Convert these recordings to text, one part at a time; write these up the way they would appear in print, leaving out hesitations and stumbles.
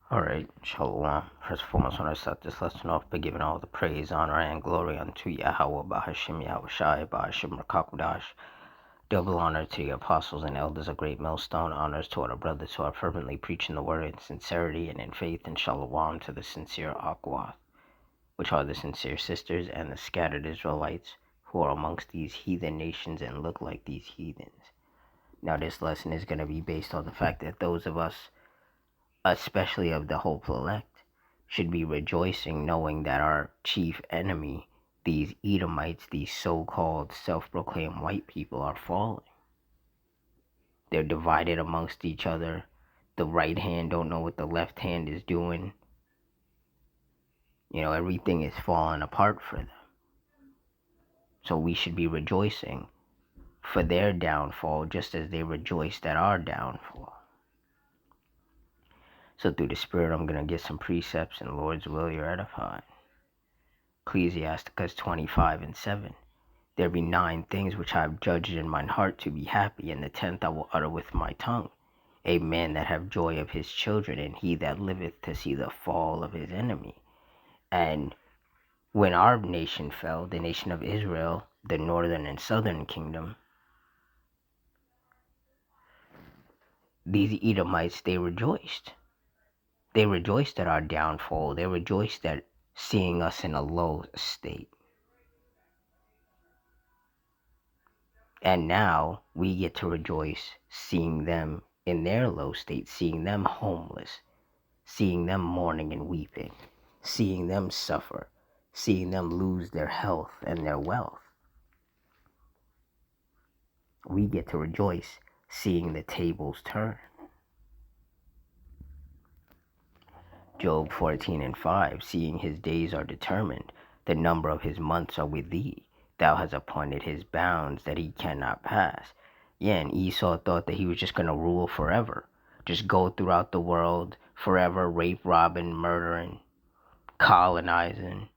Alright, Shalom. First and foremost, I want to start this lesson off by giving all the praise, honor, and glory unto Yahweh, Bahashim Yahushai, Bahashim Rakakudash. Double honor to the apostles and elders of Great Millstone. Honors to our brothers who are fervently preaching the word in sincerity and in faith. And Shalom to the sincere Aqua, which are the sincere sisters and the scattered Israelites who are amongst these heathen nations and look like these heathens. Now, this lesson is going to be based on the fact that those of us, especially of the hopeful elect, should be rejoicing knowing that our chief enemy, these Edomites, these so-called self-proclaimed white people, are falling. They're divided amongst each other. The right hand don't know what the left hand is doing. Everything is falling apart for them. So we should be rejoicing for their downfall just as they rejoiced at our downfall. So through the Spirit, I'm going to get some precepts, and Lord's will, you're edified. Ecclesiasticus 25:7. There be 9 things which I have judged in mine heart to be happy, and the 10th I will utter with my tongue. A man that have joy of his children, and he that liveth to see the fall of his enemy. And when our nation fell, the nation of Israel, the northern and southern kingdom, these Edomites, they rejoiced. They rejoiced at our downfall. They rejoiced at seeing us in a low state. And now we get to rejoice seeing them in their low state, seeing them homeless, seeing them mourning and weeping, seeing them suffer, seeing them lose their health and their wealth. We get to rejoice seeing the tables turn. Job 14:5, seeing his days are determined, the number of his months are with thee. Thou hast appointed his bounds that he cannot pass. Yeah, and Esau thought that he was just going to rule forever. Just go throughout the world forever, rape, robbing, murdering, colonizing.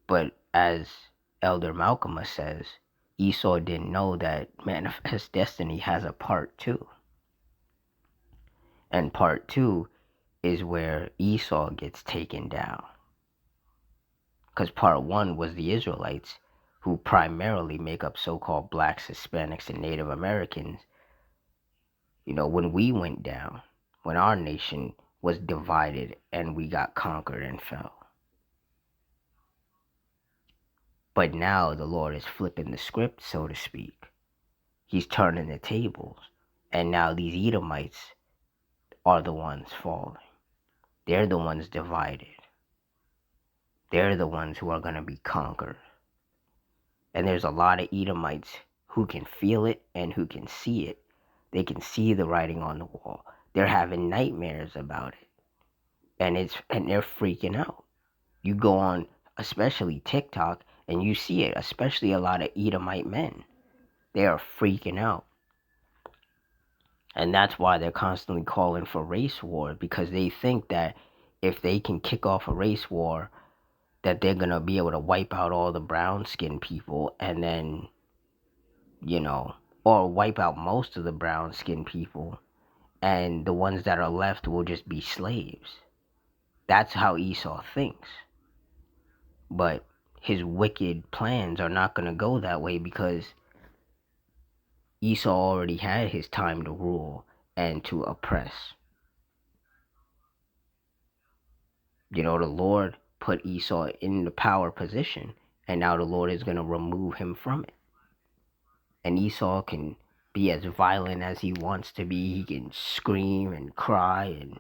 But as Elder Malcolm says, Esau didn't know that Manifest Destiny has a part 2. And part 2 is where Esau gets taken down. Because part 1 was the Israelites, who primarily make up so-called blacks, Hispanics, and Native Americans. When we went down, when our nation was divided and we got conquered and fell. But now the Lord is flipping the script, so to speak. He's turning the tables. And now these Edomites are the ones falling. They're the ones divided. They're the ones who are going to be conquered. And there's a lot of Edomites who can feel it and who can see it. They can see the writing on the wall. They're having nightmares about it. And they're freaking out. You go on, especially TikTok, and you see it, especially a lot of Edomite men. They are freaking out. And that's why they're constantly calling for race war, because they think that if they can kick off a race war, that they're going to be able to wipe out all the brown-skinned people and then, or wipe out most of the brown-skinned people, and the ones that are left will just be slaves. That's how Esau thinks. But his wicked plans are not going to go that way, because Esau already had his time to rule and to oppress. The Lord put Esau in the power position, and now the Lord is going to remove him from it. And Esau can be as violent as he wants to be. He can scream and cry and,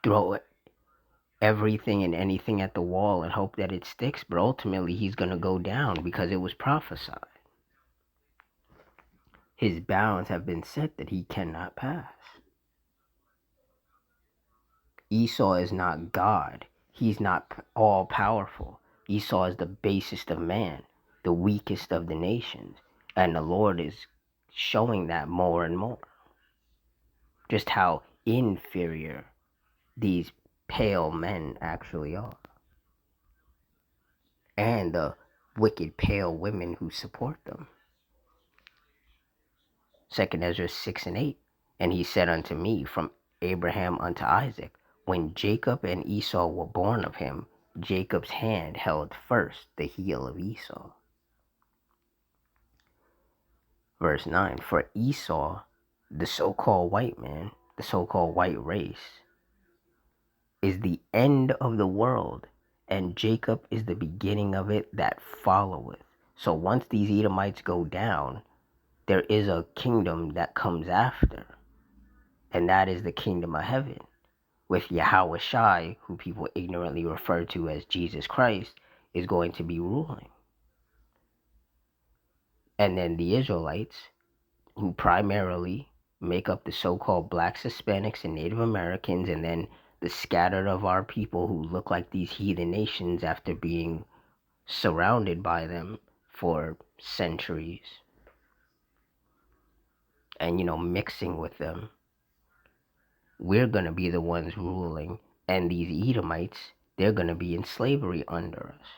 throw everything and anything at the wall and hope that it sticks. But ultimately, he's going to go down because it was prophesied. His bounds have been set that he cannot pass. Esau is not God. He's not all-powerful. Esau is the basest of man, the weakest of the nations. And the Lord is showing that more and more. Just how inferior these pale men actually are. And the wicked pale women who support them. 2 Ezra 6 and 8. And he said unto me, from Abraham unto Isaac, when Jacob and Esau were born of him, Jacob's hand held first the heel of Esau. Verse 9, for Esau, the so-called white man, the so-called white race, is the end of the world, and Jacob is the beginning of it that followeth. So once these Edomites go down, there is a kingdom that comes after, and that is the kingdom of heaven, with Yahweh Shai, who people ignorantly refer to as Jesus Christ, is going to be ruling. And then the Israelites, who primarily make up the so-called blacks, Hispanics, and Native Americans, and then the scattered of our people who look like these heathen nations after being surrounded by them for centuries and, mixing with them. We're going to be the ones ruling, and these Edomites, they're going to be in slavery under us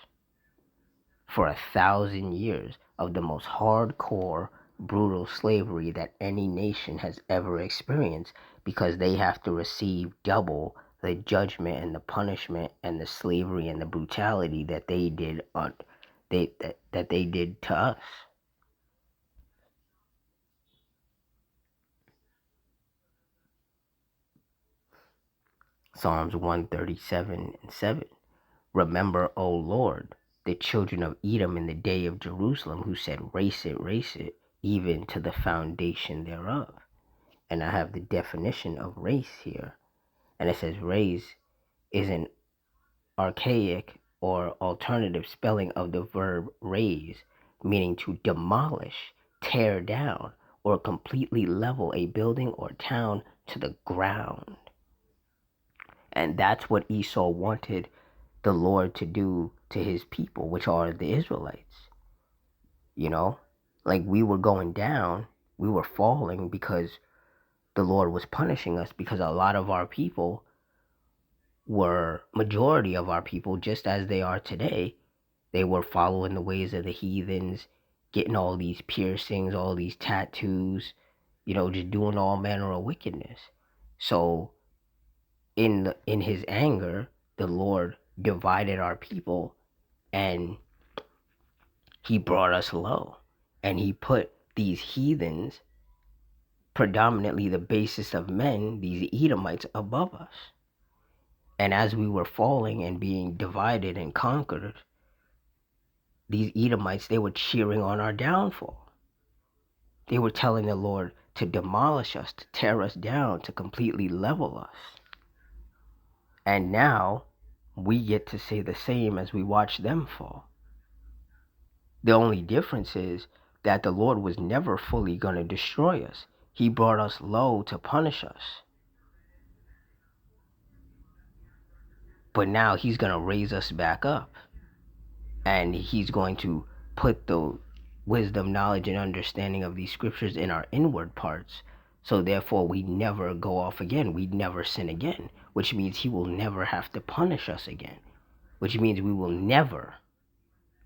for 1,000 years of the most hardcore, brutal slavery that any nation has ever experienced, because they have to receive double the judgment and the punishment and the slavery and the brutality that they did that they did to us. Psalms 137 and 7. Remember, O Lord, the children of Edom in the day of Jerusalem, who said, race it, even to the foundation thereof. And I have the definition of race here. And it says raise is an archaic or alternative spelling of the verb raise, meaning to demolish, tear down, or completely level a building or town to the ground. And that's what Esau wanted the Lord to do to his people, which are the Israelites. Like we were going down, we were falling because the Lord was punishing us, because a lot of our people majority of our people, just as they are today, they were following the ways of the heathens, getting all these piercings, all these tattoos, just doing all manner of wickedness. So in his anger, the Lord divided our people, and he brought us low, and he put these heathens, predominantly the basest of men, these Edomites, above us. And as we were falling and being divided and conquered, these Edomites, they were cheering on our downfall. They were telling the Lord to demolish us, to tear us down, to completely level us. And now we get to say the same as we watch them fall. The only difference is that the Lord was never fully going to destroy us. He brought us low to punish us. But now he's going to raise us back up. And he's going to put the wisdom, knowledge, and understanding of these scriptures in our inward parts. So therefore we never go off again. We never sin again, which means he will never have to punish us again, which means we will never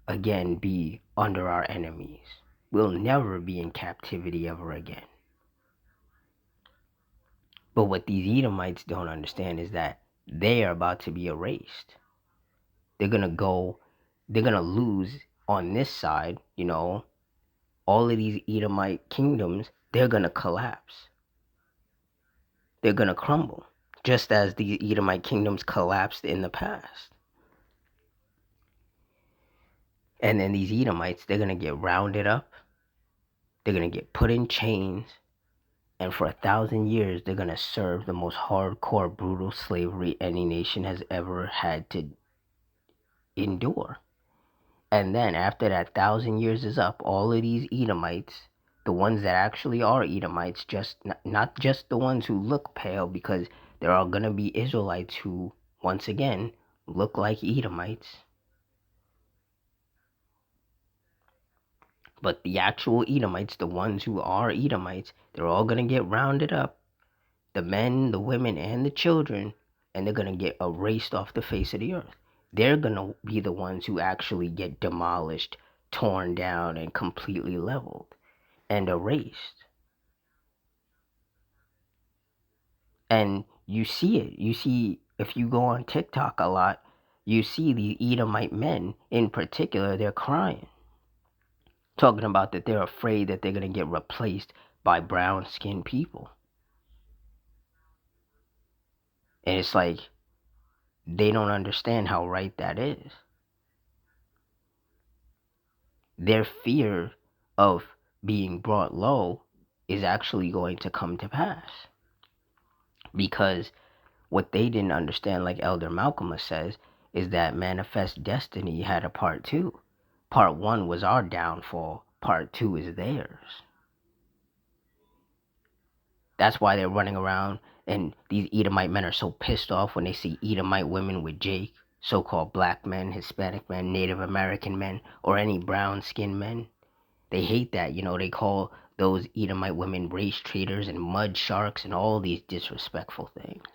again be under our enemies. We'll never be in captivity ever again. But what these Edomites don't understand is that they are about to be erased. They're going to lose on this side, all of these Edomite kingdoms, they're going to collapse. They're going to crumble, just as these Edomite kingdoms collapsed in the past. And then these Edomites, they're going to get rounded up. They're going to get put in chains. And for 1,000 years, they're going to serve the most hardcore, brutal slavery any nation has ever had to endure. And then after that 1,000 years is up, all of these Edomites, the ones that actually are Edomites, not just the ones who look pale, because there are going to be Israelites who, once again, look like Edomites. But the actual Edomites, the ones who are Edomites, they're all going to get rounded up. The men, the women, and the children, and they're going to get erased off the face of the earth. They're going to be the ones who actually get demolished, torn down, and completely leveled and erased. And you see it. You see, if you go on TikTok a lot, you see the Edomite men in particular, they're crying, talking about that they're afraid that they're going to get replaced by brown skinned people. And it's like, they don't understand how right that is. Their fear of being brought low is actually going to come to pass. Because what they didn't understand, like Elder Malcolm says, is that Manifest Destiny had a part two. Part one was our downfall. Part two is theirs. That's why they're running around, and these Edomite men are so pissed off when they see Edomite women with Jake, so-called black men, Hispanic men, Native American men, or any brown-skinned men. They hate that. They call those Edomite women race traitors and mud sharks and all these disrespectful things.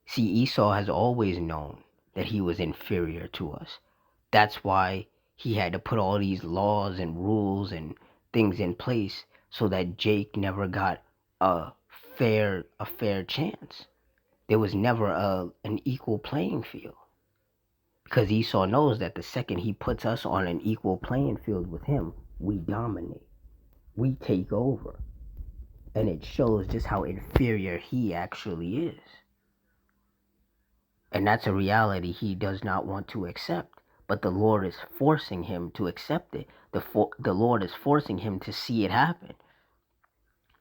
See, Esau has always known that he was inferior to us. That's why he had to put all these laws and rules and things in place so that Jake never got a fair chance. There was never an equal playing field. Because Esau knows that the second he puts us on an equal playing field with him, we dominate. We take over. And it shows just how inferior he actually is. And that's a reality he does not want to accept. But the Lord is forcing him to accept it. The Lord is forcing him to see it happen.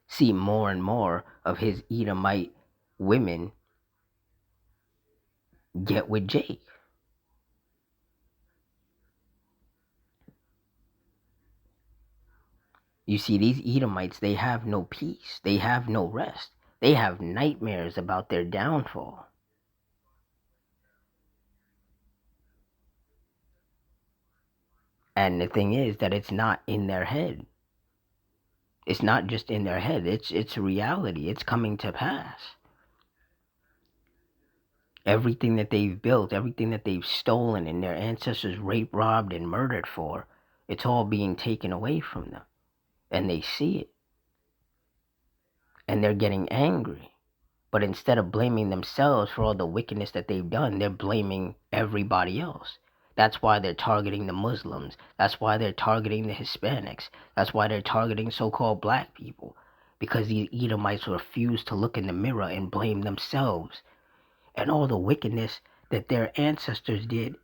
See more and more of his Edomite women get with Jake. You see, these Edomites, they have no peace. They have no rest. They have nightmares about their downfall. And the thing is that it's not in their head. It's not just in their head. It's reality. It's coming to pass. Everything that they've built, everything that they've stolen and their ancestors raped, robbed, and murdered for, it's all being taken away from them. And they see it. And they're getting angry. But instead of blaming themselves for all the wickedness that they've done, they're blaming everybody else. That's why they're targeting the Muslims. That's why they're targeting the Hispanics. That's why they're targeting so-called black people. Because these Edomites refuse to look in the mirror and blame themselves. And all the wickedness that their ancestors did.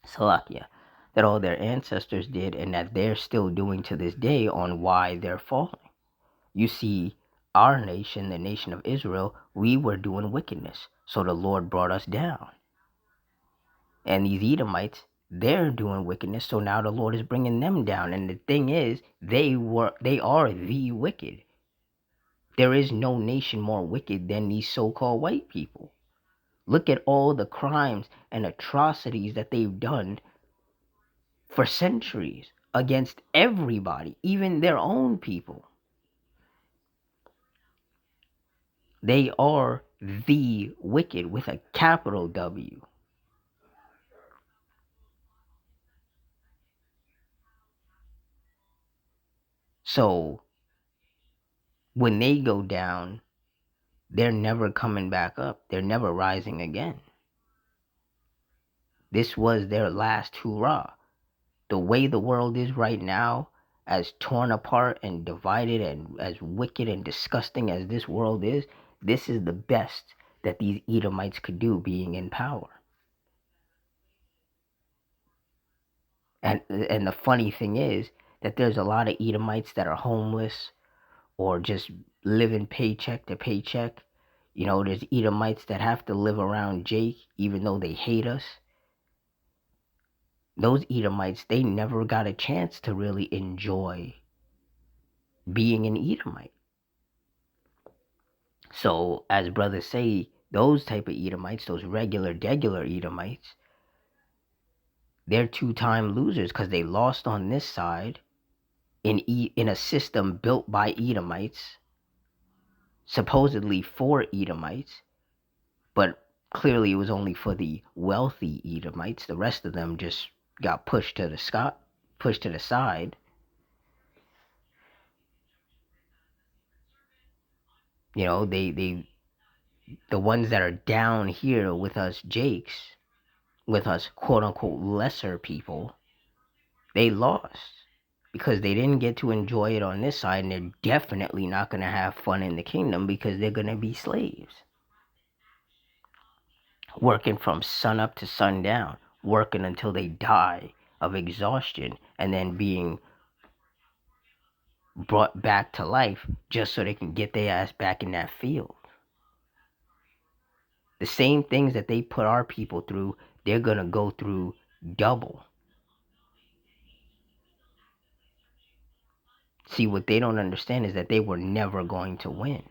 Salakia. That all their ancestors did and that they're still doing to this day on why they're falling. You see, our nation, the nation of Israel, we were doing wickedness. So the Lord brought us down. And these Edomites, they're doing wickedness. So now the Lord is bringing them down. And the thing is, they are the wicked. There is no nation more wicked than these so-called white people. Look at all the crimes and atrocities that they've done for centuries against everybody, even their own people. They are the wicked with a capital W. So when they go down, they're never coming back up. They're never rising again. This was their last hurrah. The way the world is right now, as torn apart and divided and as wicked and disgusting as this world is, this is the best that these Edomites could do being in power. And the funny thing is that there's a lot of Edomites that are homeless or just living paycheck to paycheck. There's Edomites that have to live around Jake even though they hate us. Those Edomites, they never got a chance to really enjoy being an Edomite. So, as brothers say, those type of Edomites, those regular Edomites, they're two-time losers because they lost on this side in a system built by Edomites, supposedly for Edomites, but clearly it was only for the wealthy Edomites. The rest of them just got pushed to the side. They the ones that are down here with us Jakes, with us quote unquote lesser people, they lost because they didn't get to enjoy it on this side, and they're definitely not going to have fun in the kingdom because they're going to be slaves, working from sun up to sundown, working until they die of exhaustion, and then being brought back to life just so they can get their ass back in that field. The same things that they put our people through, they're going to go through double. See, what they don't understand is that they were never going to win.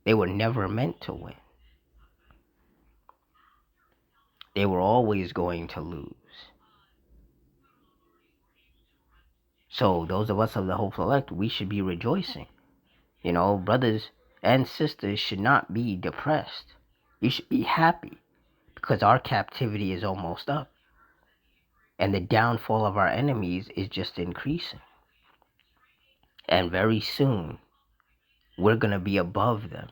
They were never meant to win. They were always going to lose. So those of us of the hopeful elect, we should be rejoicing. Brothers and sisters should not be depressed. You should be happy because our captivity is almost up. And the downfall of our enemies is just increasing. And very soon, we're going to be above them.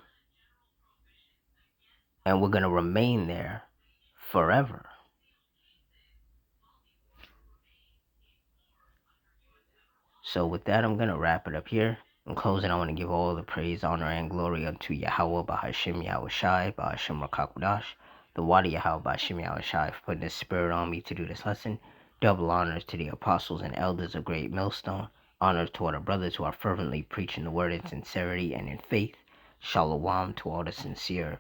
And we're going to remain there forever. So with that, I'm going to wrap it up here. In closing, I want to give all the praise, honor, and glory unto Yahweh, Bahashim Yahushai, Bahashim Rakakudash, the Wadi Yahweh, Bahashim Yahushai, for putting the spirit on me to do this lesson. Double honors to the apostles and elders of Great Millstone. Honors to all the brothers who are fervently preaching the word in sincerity and in faith. Shalom to all the sincere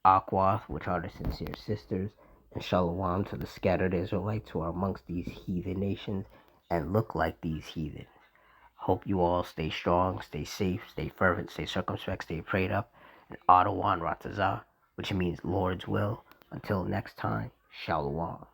Akwath, which are the sincere sisters. And shalom to the scattered Israelites who are amongst these heathen nations and look like these heathens. Hope you all stay strong, stay safe, stay fervent, stay circumspect, stay prayed up. And Adawan Ratazah, which means Lord's will. Until next time, Shalom.